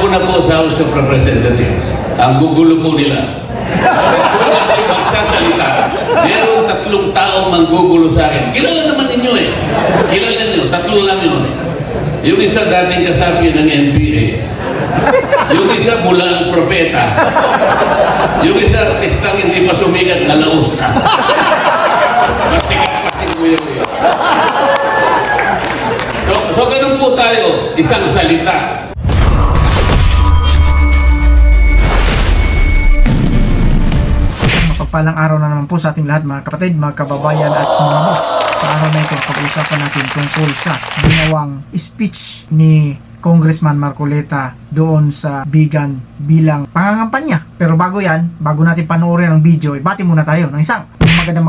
na po sa House of Representatives. Ang gugulo po nila. Kung ako'y magsasalita, meron 3 taong manggugulo sa akin. Kilala naman ninyo eh. Kilala nyo, 3 lang yun. Yung isa dating kasapi ng NPA. Yung isa mula ang propeta. Yung isa artistang hindi pa sumigat na laos na. Pasikit mo yun. So ganun po tayo, isang salita. Palang araw na naman po sa ating lahat mga kapatid, mga kababayan at mga boss. Sa araw na ito, pag-uusapan natin tungkol sa ginawang speech ni Congressman Marcoleta doon sa Bigan bilang pangangampanya. Pero bago yan, bago natin panoorin ang video, ibati muna tayo ng isang magandang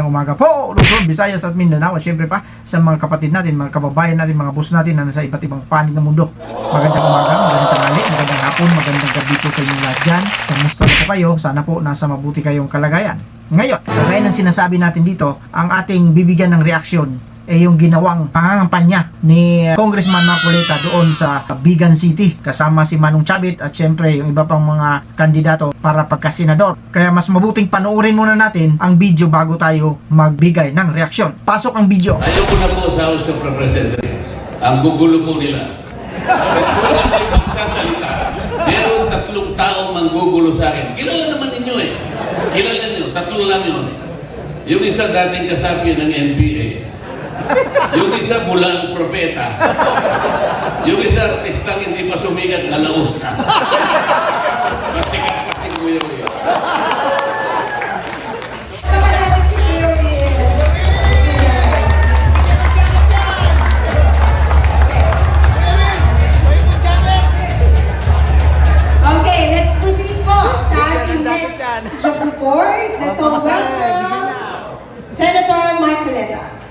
umaga po, Luzon, Visayas at Mindanao, at syempre pa sa mga kapatid natin, mga kababayan natin, mga boss natin na nasa iba't ibang panig ng mundo. Magandang umaga, magandang tanghali, magandang hapon, magandang gabi po sa inyong lahat dyan. Kamusta na po kayo? Sana po nasa mabuti kayong kalagayan. Ngayon, kagaya ng sinasabi natin dito, ang ating bibigyan ng reaksyon ay yung ginawang pangangampanya ni Congressman Marcoleta doon sa Bigan City kasama si Manong Chavit at syempre yung iba pang mga kandidato para pagkasenador. Kaya mas mabuting panoorin muna natin ang video bago tayo magbigay ng reaksyon. Pasok ang video. Ayoko na po sa House of Representatives. Ang gugulo po nila. Kung ako'y magsasalita, meron 3 taong manggugulo sa akin. Kilala naman ninyo eh. Kilala nyo, 3 lang yun. Yung isa dating kasapi ng NPA. Yung isa mula ang propeta. Yung isa artistang hindi pa sumigat na laos na. Pasikit mo yun. Okay, let's proceed po sa ating next job report. Let's all welcome Senator Marcoleta.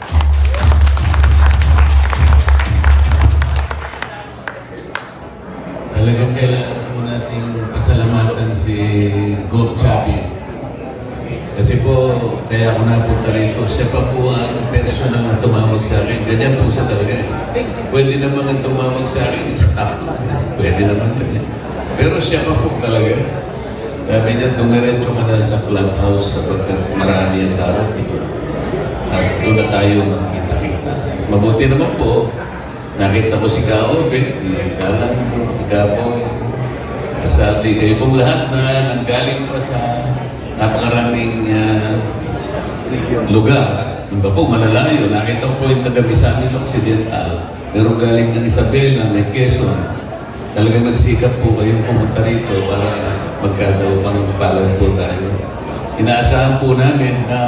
Talagang kailangan po nating pasalamatan si Gov. Chavit. Kasi po, kaya ako napunta rito, siya pa po ang personal na tumawag sa akin. Ganyan po siya talaga. Pwede naman ang tumawag sa akin, stop. Pwede naman. Pero siya pa po talaga. Sabi niya, dumiretso ka na sa clubhouse sapagkat marami ang darating. At doon na tayo magkita-kita. Mabuti naman po, nakita ko si Kaobet, si Kalanto, si Kapoy. Kasaldi kayo pong lahat na nanggaling pa sa napakaraming lugar. Iba po, malalayo. Nakita ko po yung taga-Misamis Occidental. Pero galing ng Isabela, may Quezon. Talagang nagsikap po kayong pumunta rito para magkadaupang palang po tayo. Inaasahan po namin na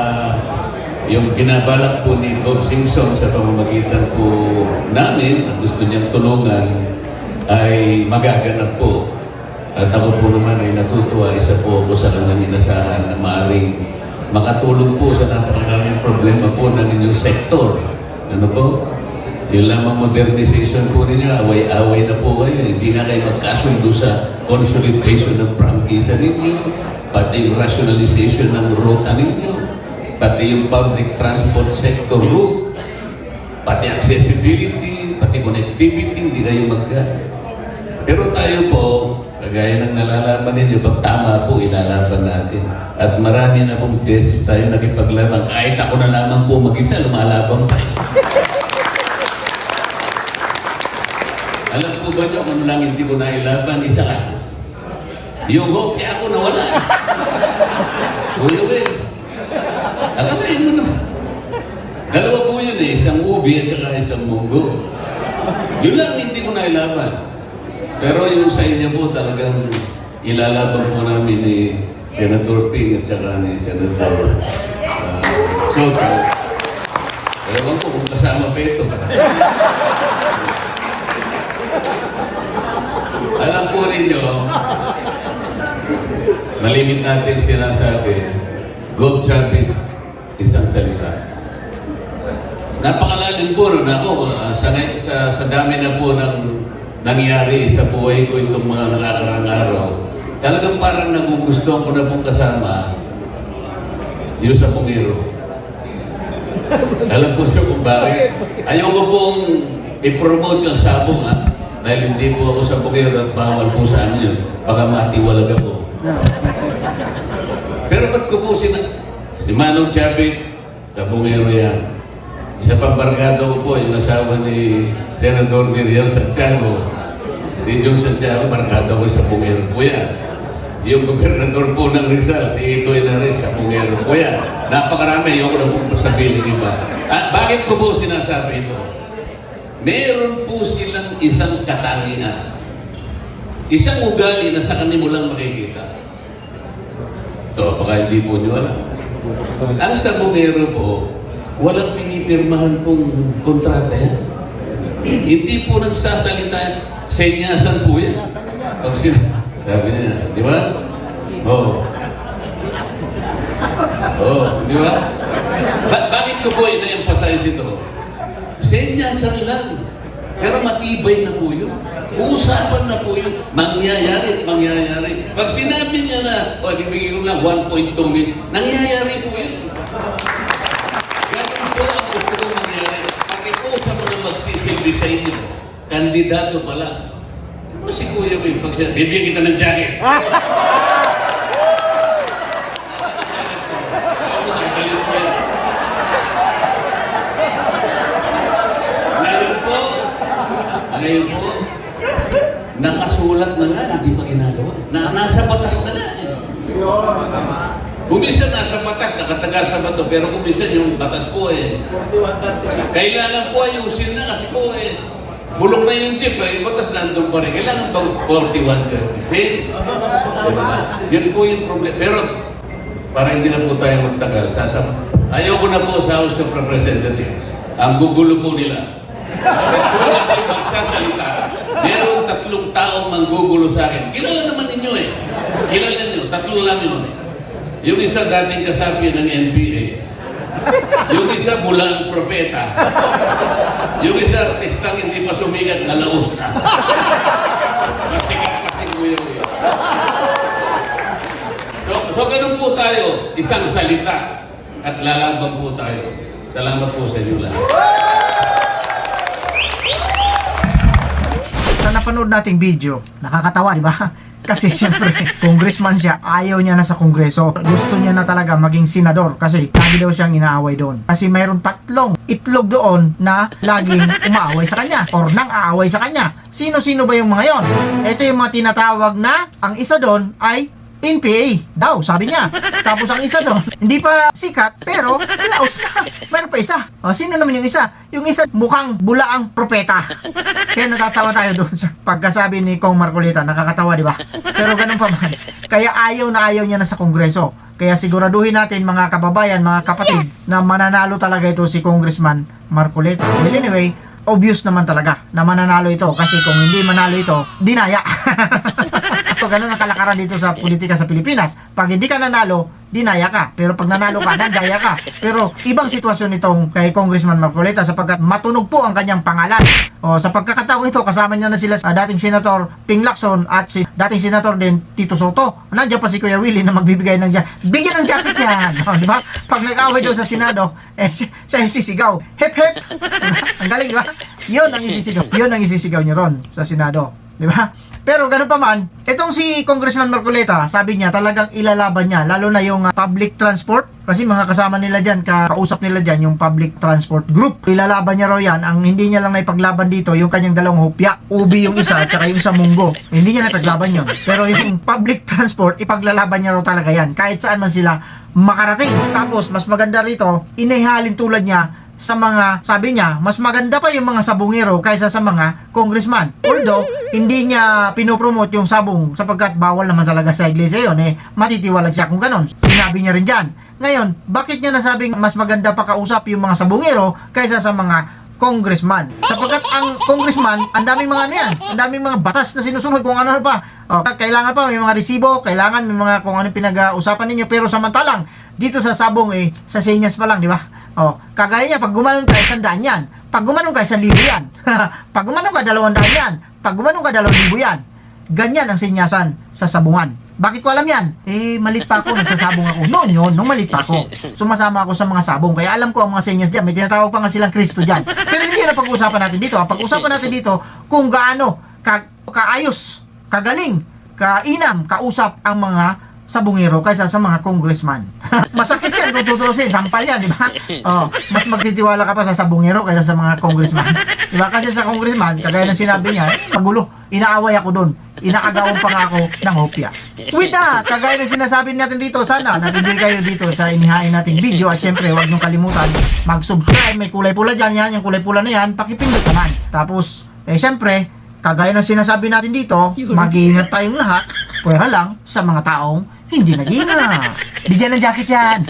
yung binabalak po ni Cobb Singson sa pamamagitan po namin na gusto niyang tulungan ay magaganap po. At ako po naman ay natutuwa, isa po ako sa kanyang inasahan na maaaring makatulong po sa napakaraming problema po ng inyong sektor. Ano po? Yung lamang modernization po ninyo, away-away na po kayo. Hindi na kayo magkasundo sa consolidation ng prangkisa ninyo, pati yung rationalization ng ruta ninyo, pati yung public transport sector route, pati accessibility, pati connectivity, hindi kayo Pero tayo po, kagaya ng nalalaman ninyo, pag tama po, ilalaban natin. At marami na pong beses tayo nakipaglaban. Kahit ako na lamang po mag-isa, lumalabang tayo. Alam po ba nyo kung lang hindi ko nailaban, isa ka. Yung hope niya ako nawala. Kuya Will, akalain mo naman. 2 po yun eh, isang ubi at saka isang munggo. Yun lang hindi ko nailaban. Pero yung sa inyo po talagang ilalaban po namin ni Senator Ping at saka ni Senator Soto. Ewan ko kung kasama pa ito. Alam po ninyo, malimit natin sinasabi, Gov. Chavit, isang salita. Napakalalim po nun ako. Sa dami na po ng nangyari sa buhay ko itong mga nakakarang araw. Talagang parang nagugustuhan ko na pong kasama yung sa Pumiro. Alam po siya kung bakit. Ayoko pong i-promote yung sabong ha. Dahil hindi po ako sabongero at bawal po sa amin yun. Baka matiwalag ako. Pero ba't ko po si Manong Chavit, sabongero yan. Isa pang barkada ko po, yung asawa ni Senador Miriam Santiago. Si Jung Santiago, barkada ko sa bungero po yan. Yung gobernador po ng Rizal, si Itoy Nares, sa bungero po yan. Napakarami, ayoko na po sabihin ng iba. At bakit ko po sinasabi ito? Meron po silang isang katangian. Isang ugali na sa kanila mo lang makikita. So, baka hindi po nyo alam. Ang sa bungero po, walang pinipirmahan pong kontrata yan. Hindi po nagsasalita yan. Senyasan po yan. Pag sabi niya, di ba? Oo. Oo, di ba? Bakit ko po ina-emphasize ito? Senyasan lang. Pero matibay na po yun. Uusapan na po yun. Mangyayari at mangyayari. Pag sinabi niya na, bibigyan ko lang 1.2 million, nangyayari po yun. Ganun po ang gusto kong mangyayari. Pakikusap mo na magsisilbi sa inyo. Kandidato pa lang. Ano si Kuya Will? Pag siya, bibigyan kita ng jacket. Ngayon po, nakasulat na nga, hindi pa ginagawa. Nasa batas na nga. Kung minsan nasa batas, nakataga sa bato, pero kung minsan yung batas po kailangan po ayusin na kasi po bulok na yung jeep, yung batas nandun pa rin. Kailangan bang 4136? Diba? Yun po yung problema. Pero, para hindi na po tayo magtagal, ayaw ko na po sa House of Representatives. Ang gugulo po nila. Kung ako'y magsasalita, meron 3 taong manggugulo sa akin. Kilala naman ninyo Kilala nyo, 3 lang yun. Yung isa dating kasapi ng NPA. Yung isa mula ang propeta. Yung isa artistang hindi pa sumigat na laos na. Masikip pa si Kuya Will. So ganun po tayo, isang salita at lalaban po tayo. Salamat po sa inyo lahat. Sa napanood nating video, nakakatawa, di ba? Kasi siyempre, congressman siya, ayaw niya na sa kongreso. Gusto niya na talaga maging senador kasi lagi daw siyang inaaway doon. Kasi mayroon 3 itlog doon na laging umaaway sa kanya or nang aaway sa kanya. Sino-sino ba yung mga yon? Ito yung mga tinatawag na ang isa doon ay NPA daw, sabi niya. Tapos ang isa doon, hindi pa sikat, pero laos na. Mayroon pa isa. O, sino naman yung isa? Yung isa mukhang bulaang propeta. Kaya natatawa tayo doon sa pagkasabi ni Kong Marcolita. Nakakatawa, di ba? Pero ganun pa man. Kaya ayaw na ayaw niya na sa kongreso. Kaya siguraduhin natin mga kababayan, mga kapatid, na mananalo talaga ito si Congressman Marcolita. Well, anyway, obvious naman talaga na mananalo ito kasi kung hindi manalo ito, dinaya. So, ganun ang kalakaran dito sa politika sa Pilipinas. Pag hindi ka nanalo, dinaya ka. Pero pag nanalo ka, nandaya ka. Pero ibang sitwasyon itong kay Congressman Marcolita sapagkat matunog po ang kanyang pangalan. O, sa pagkakataong ito, kasama niya na sila dating Senator Ping Lacson at si dating Senator din Tito Soto. Nandiyan pa si Kuya Willie na magbibigay ng jacket. Bigyan ng jacket yan. O, di ba? Pag nag-away doon sa Senado, siya yung sisigaw. Hep hep. Ang galing, di ba? Yun ang isisigaw. Yun ang isisigaw niya ron sa Senado. Di ba? Pero ganun pa man, itong si Congressman Marcolita, sabi niya talagang ilalaban niya, lalo na yung public transport. Kasi mga kasama nila dyan, kausap nila dyan, yung public transport group. Ilalaban niya raw yan. Ang hindi niya lang naipaglaban dito, yung kanyang 2 hopya. Ubi yung isa, at saka yung sa munggo. Hindi niya naipaglaban yun. Pero yung public transport, ipaglalaban niya raw talaga yan. Kahit saan man sila makarating. Tapos, mas maganda rito, inihalin tulad niya sa mga, sabi niya, mas maganda pa yung mga sabungero kaysa sa mga congressman. Although, hindi niya pinopromote yung sabong sapagkat bawal naman talaga sa iglesia yun, matitiwalag siya kung ganon. Sinabi niya rin dyan. Ngayon, bakit niya nasabing mas maganda pa kausap yung mga sabungero kaysa sa mga congressman? Sapagkat ang congressman, ang daming mga ang daming mga batas na sinusunod kung ano pa. Kailangan pa may mga resibo, kailangan may mga kung ano pinag-uusapan ninyo, pero samantalang dito sa sabong sa senyas pa lang, di ba? Kagaya niya, pag gumanon ka, 100 yan. Pag gumanon ka, 1,000 yan. Pag gumanon ka, 200 yan. Pag gumanon ka, 2,000 yan. Ganyan ang senyasan sa sabungan. Bakit ko alam yan? Malit pa ako, nagsasabong ako. Noon yun, nung malit pa ako. Sumasama ako sa mga sabong, kaya alam ko ang mga senyas dyan. May tinatawag pa nga silang Kristo dyan. Pero hindi na pag-uusapan natin dito. Pag-uusapan natin dito kung gaano kaayos, kagaling, kainam, kausap ang mga sabungero kaysa sa mga congressman. Masakit yan kung tutusin, sampal yan, di ba? Mas magtitiwala ka pa sa sabungero kaysa sa mga congressman. Di ba? Kasi sa congressman, kagaya ng sinabi niya, magulo, inaaway ako doon. Inaagawan pa nga ako ng hopya. With that, kagaya ng sinasabi natin dito, sana nabibigay kayo dito sa inihain nating video at syempre, huwag niyong kalimutan mag-subscribe. May kulay pula dyan yan, yung kulay pula na yan, pakipindot naman. Tapos, syempre, kagaya ng sinasabi natin dito, mag-iingat tayong lahat, pwera lang sa mga taong hindi nag-iingat. Bigyan ng jacket yan.